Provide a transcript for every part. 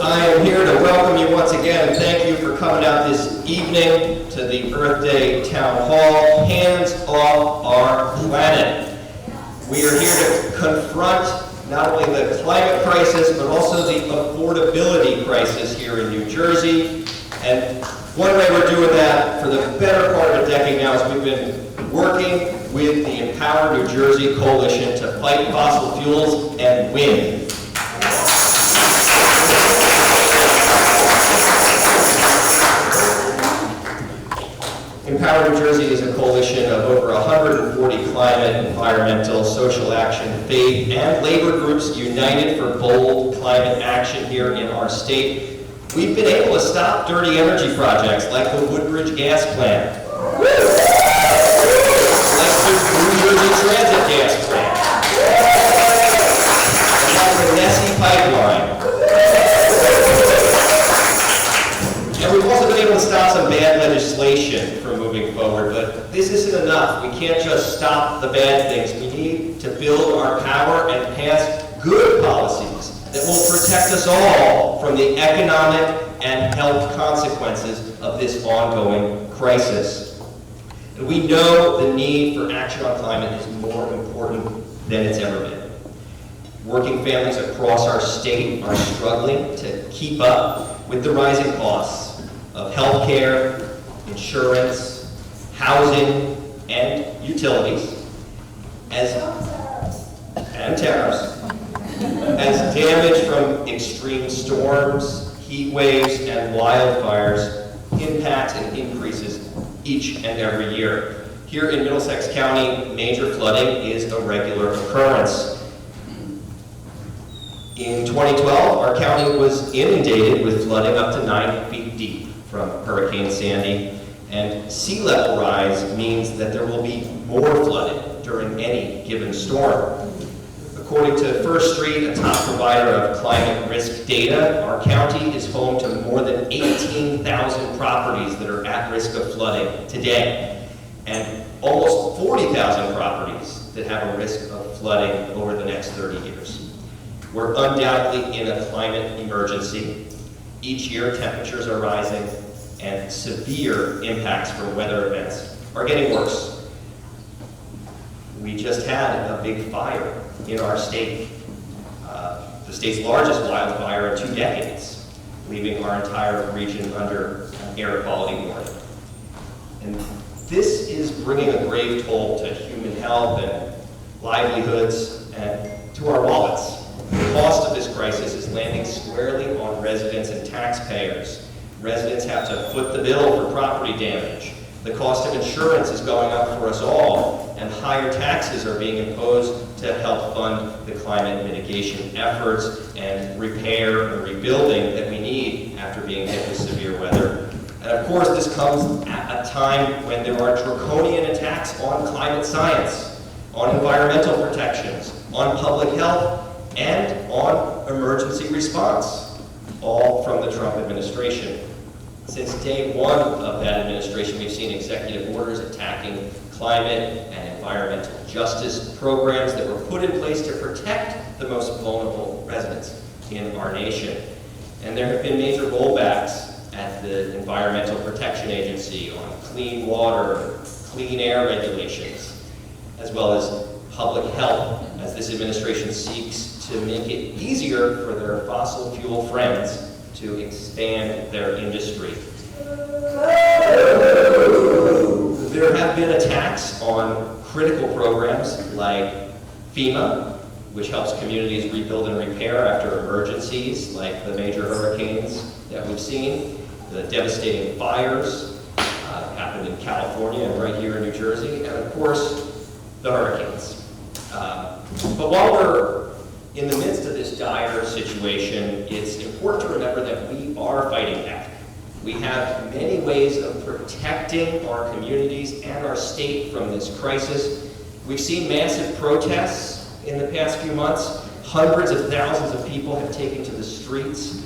I am here to welcome you once again and thank you for coming out this evening to the Earth Day Town Hall, Hands Off Our Planet. We are here to confront not only the climate crisis, but also the affordability crisis here in New Jersey. And one way we're doing that for the better part of a decade now is we've been working with the Empower New Jersey Coalition to fight fossil fuels and win. Empower New Jersey is a coalition of over 140 climate, environmental, social action, faith, and labor groups united for bold climate action here in our state. We've been able to stop dirty energy projects like the Woodbridge gas plant, like the New Jersey Transit gas plant, and like the Nessie pipeline. And we've also been able to stop some bad legislation from moving forward, but this isn't enough. We can't just stop the bad things. We need to build our power and pass good policies that will protect us all from the economic and health consequences of this ongoing crisis. And we know the need for action on climate is more important than it's ever been. Working families across our state are struggling to keep up with the rising costs of health care, insurance, housing, and utilities, and tariffs, as damage from extreme storms, heat waves, and wildfires impacts and increases each and every year. Here in Middlesex County, major flooding is a regular occurrence. In 2012, our county was inundated with flooding up to 9 feet deep from Hurricane Sandy, and sea level rise means that there will be more flooding during any given storm. According to First Street, a top provider of climate risk data, our county is home to more than 18,000 properties that are at risk of flooding today, and almost 40,000 properties that have a risk of flooding over the next 30 years. We're undoubtedly in a climate emergency. Each year, temperatures are rising, and severe impacts from weather events are getting worse. We just had a big fire in our state, the state's largest wildfire in 2 decades, leaving our entire region under air quality warning. And this is bringing a grave toll to human health and livelihoods and to our wallets. The cost of this crisis is landing squarely on residents and taxpayers. Residents have to foot the bill for property damage. The cost of insurance is going up for us all, and higher taxes are being imposed to help fund the climate mitigation efforts and repair and rebuilding that we need after being hit with severe weather. And of course, this comes at a time when there are draconian attacks on climate science, on environmental protections, on public health, and on emergency response, all from the Trump administration. Since day one of that administration, we've seen executive orders attacking climate and environmental justice programs that were put in place to protect the most vulnerable residents in our nation. And there have been major rollbacks at the Environmental Protection Agency on clean water, clean air regulations, as well as public health, as this administration seeks to make it easier for their fossil fuel friends to expand their industry. There have been attacks on critical programs like FEMA, which helps communities rebuild and repair after emergencies like the major hurricanes that we've seen, the devastating fires happened in California and right here in New Jersey, and of course, the hurricanes. But while we're in the midst of this dire situation, it's important to remember that we are fighting back. We have many ways of protecting our communities and our state from this crisis. We've seen massive protests in the past few months. Hundreds of thousands of people have taken to the streets.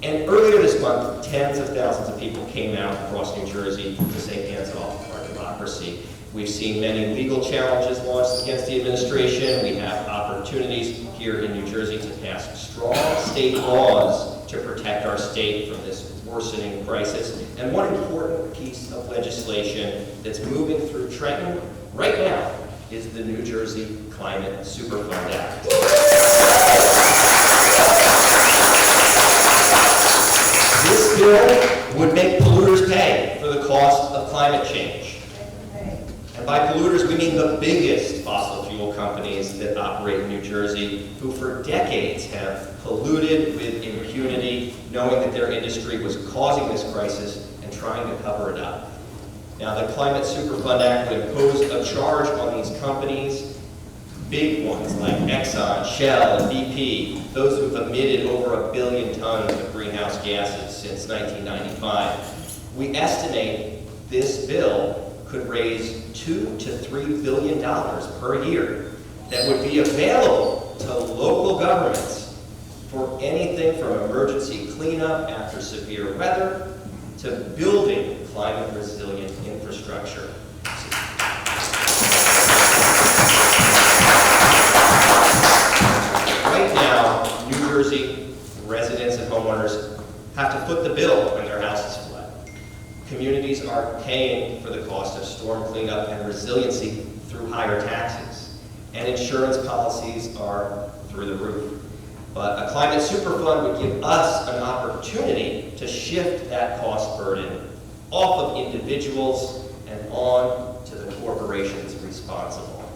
And earlier this month, tens of thousands of people came out across New Jersey to say hands off our democracy. We've seen many legal challenges launched against the administration. We have opportunities here in New Jersey to pass strong state laws to protect our state from this worsening crisis. And one important piece of legislation that's moving through Trenton right now is the New Jersey Climate Superfund Act. This bill would make polluters pay for the cost of climate change. And by polluters, we mean the biggest fossil fuel companies that operate in New Jersey, who for decades have polluted with impunity, knowing that their industry was causing this crisis and trying to cover it up. Now, the Climate Superfund Act would impose a charge on these companies, big ones like Exxon, Shell, and BP, those who have emitted over 1 billion tons of greenhouse gases since 1995. We estimate this bill could raise $2 to $3 billion per year that would be available to local governments for anything from emergency cleanup after severe weather to building climate resilient infrastructure. Right now, New Jersey residents and homeowners have to foot the bill when their houses flood. Communities are paying for the cost of storm cleanup and resiliency through higher taxes, and insurance policies are through the roof. But a climate superfund would give us an opportunity to shift that cost burden off of individuals and on to the corporations responsible.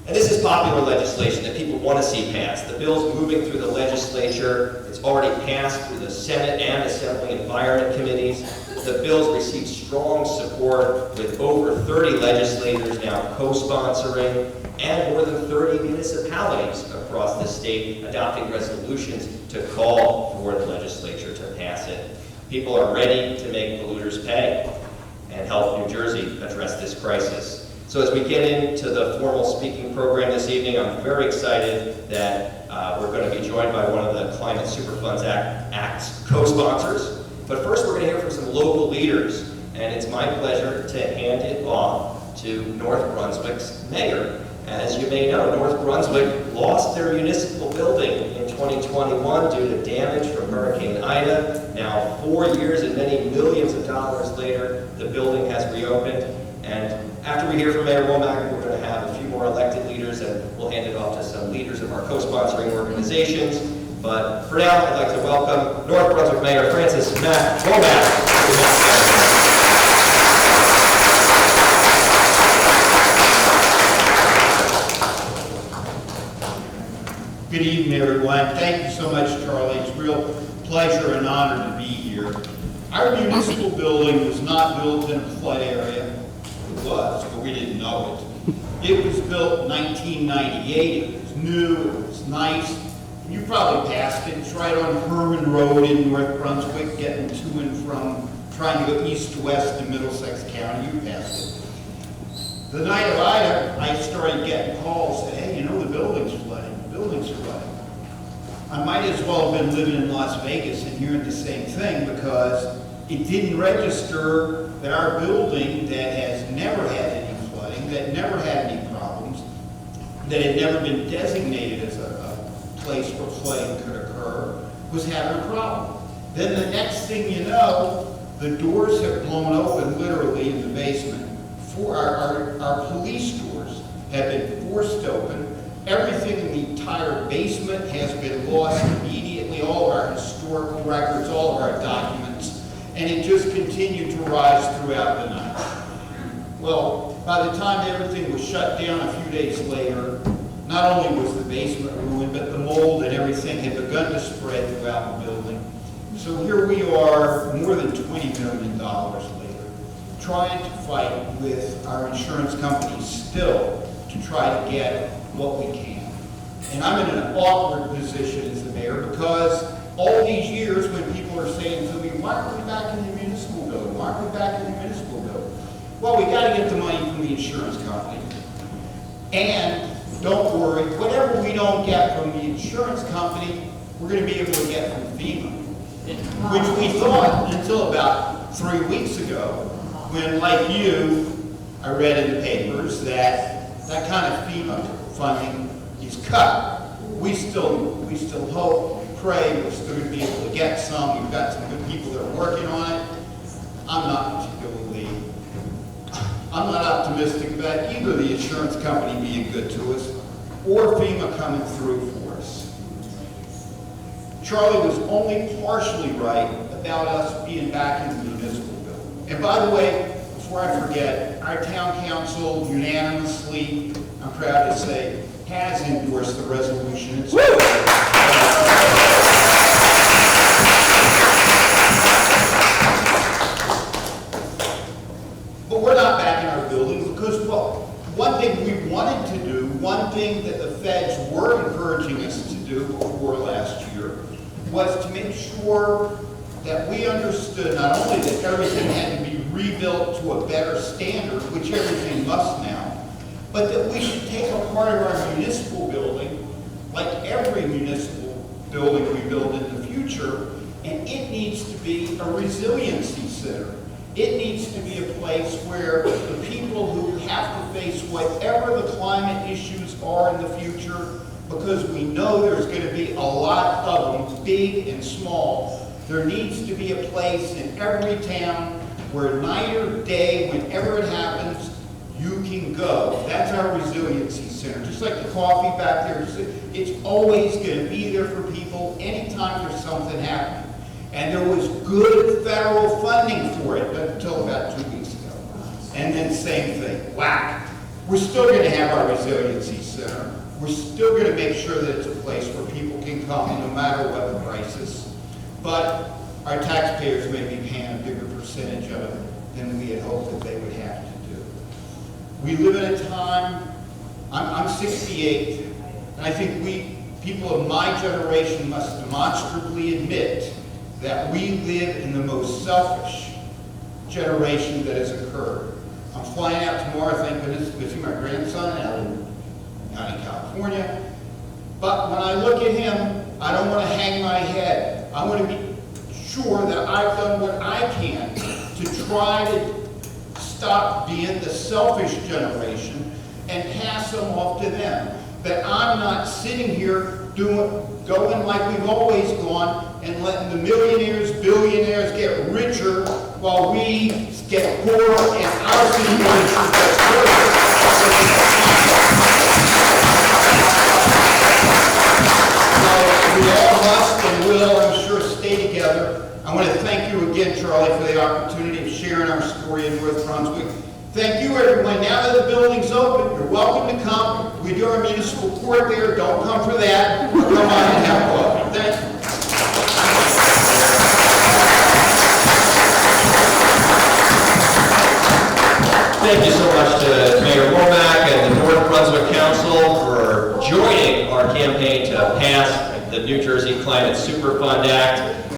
And this is popular legislation that people want to see passed. The bill's moving through the legislature. It's already passed through the Senate and Assembly Environment Committees. The bill's received strong support with over 30 legislators now co-sponsoring and more than 30 municipalities across the state adopting resolutions to call for the legislature to pass it. People are ready to make polluters pay and help New Jersey address this crisis. So as we get into the formal speaking program this evening, I'm very excited that we're going to be joined by one of the Climate Superfund Act's co-sponsors. But first we're going to hear from some local leaders, and it's my pleasure to hand it off to North Brunswick's mayor. As you may know, North Brunswick lost their municipal building in 2021 due to damage from Hurricane Ida. Now, 4 years and many millions of dollars later, the building has reopened. And after we hear from Mayor Womack, we're going to have a few more elected leaders, and we'll hand it off to some leaders of our co-sponsoring organizations. But for now, I'd like to welcome North Brunswick Mayor Francis Womack. Good evening, everyone. Thank you so much, Charlie. It's a real pleasure and honor to be here. Our municipal building was not built in a flood area. It was, but we didn't know it. It was built in 1998. It was new, it was nice. You probably passed it. It's right on Herman Road in North Brunswick, getting to and from, trying to go east to west in Middlesex County. You passed it. The night of Ida, I started getting calls saying, hey, you know, the building's flooding. The building's flooding. I might as well have been living in Las Vegas and hearing the same thing, because it didn't register that our building that has never had any flooding, that never had any problems, that had never been designated as a place where flooding could occur, was having a problem. Then the next thing you know, the doors have blown open literally in the basement. Our police doors have been forced open. Everything in the entire basement has been lost immediately, all of our historical records, all of our documents, and it just continued to rise throughout the night. Well, by the time everything was shut down a few days later, not only was the basement ruined, but the mold and everything had begun to spread throughout the building. So here we are, more than $20 million later, trying to fight with our insurance companies still to try to get what we can. And I'm in an awkward position as the mayor, because all these years when people are saying to me, why aren't we back in the municipal building? Why aren't we back in the municipal building? Well, we got to get the money from the insurance company. And don't worry, whatever we don't get from the insurance company, we're going to be able to get from FEMA, which we thought until about 3 weeks ago when, like you, I read in the papers that that kind of FEMA funding is cut. We still hope, pray, we're still going to be able to get some. We've got some good people that are working on it. I'm not optimistic about either the insurance company being good to us or FEMA coming through for us. Charlie was only partially right about us being back in the municipal building. And by the way, before I forget, our town council unanimously, I'm proud to say, has endorsed the resolution. But we're not back in our building because, well, one thing we wanted to do, one thing that the feds were encouraging us to do before last year was to make sure that we understood not only that everything had to be rebuilt to a better standard, which everything must now, but that we should take a part of our municipal building, like every municipal building we build in the future, and it needs to be a resiliency center. It needs to be a place where the people who have to face whatever the climate issues are in the future, because we know there's going to be a lot of them, big and small, there needs to be a place in every town where night or day, whenever it happens, you can go. That's our resiliency center. Just like the coffee back there, it's always going to be there for people anytime there's something happening. And there was good federal funding for it until about 2 weeks ago. And then same thing, whack. We're still going to have our resiliency center. We're still going to make sure that it's a place where people can come no matter what the crisis. But our taxpayers may be paying a bigger percentage of it than we had hoped that they would have to do. We live in a time, I'm 68, and I think people of my generation must demonstrably admit that we live in the most selfish generation that has occurred. I'm flying out tomorrow, thank goodness, to see my grandson out in California. But when I look at him, I don't want to hang my head. I want to be sure that I've done what I can to try to stop being the selfish generation and pass them off to them. That I'm not sitting here going like we've always gone and letting the millionaires, billionaires get richer while we get poorer and our situation gets worse. So we all must and will, I'm sure, stay together. I want to thank you again, Charlie, for the opportunity of sharing our story in North Brunswick. Thank you, everyone. Now that the building's open, you're welcome to come. We do our municipal court there. Don't come for that. Come on and have coffee. Thank you. Thank you so much to Mayor Womack and the North Brunswick Council for joining our campaign to pass the New Jersey Climate Superfund Act.